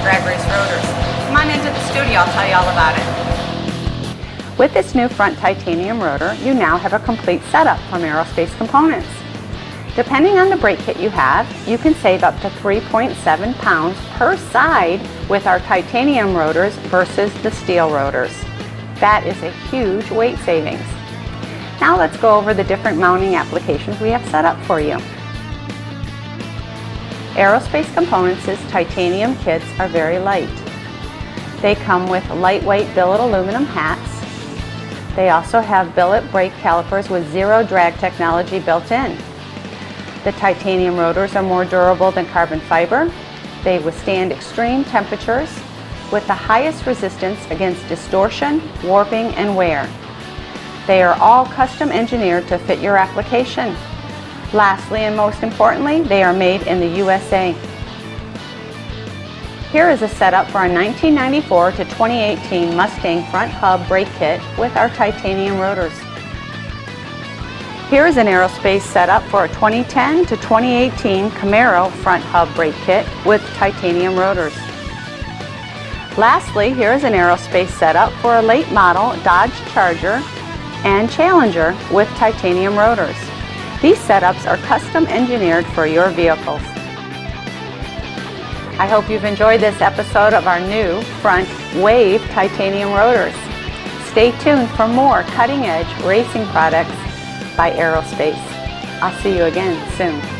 drag race rotors. Come on into the studio, I'll tell you all about it. With this new front titanium rotor, you now have a complete setup from Aerospace Components. Depending on the brake kit you have, you can save up to 3.7 pounds per side with our titanium rotors versus the steel rotors. That is a huge weight savings. Now let's go over the different mounting applications we have set up for you. Aerospace Components' titanium kits are very light. They come with lightweight billet aluminum hats. They also have billet brake calipers with zero drag technology built in. The titanium rotors are more durable than carbon fiber. They withstand extreme temperatures with the highest resistance against distortion, warping, and wear. They are all custom engineered to fit your application. Lastly, and most importantly, they are made in the USA. Here is a setup for a 1994 to 2018 Mustang front hub brake kit with our titanium rotors. Here is an Aerospace setup for a 2010 to 2018 Camaro front hub brake kit with titanium rotors. Lastly, here is an Aerospace setup for a late model Dodge Charger and Challenger with titanium rotors. These setups are custom engineered for your vehicles. I hope you've enjoyed this episode of our new front wave titanium rotors. Stay tuned for more cutting-edge racing products by Aerospace. I'll see you again soon.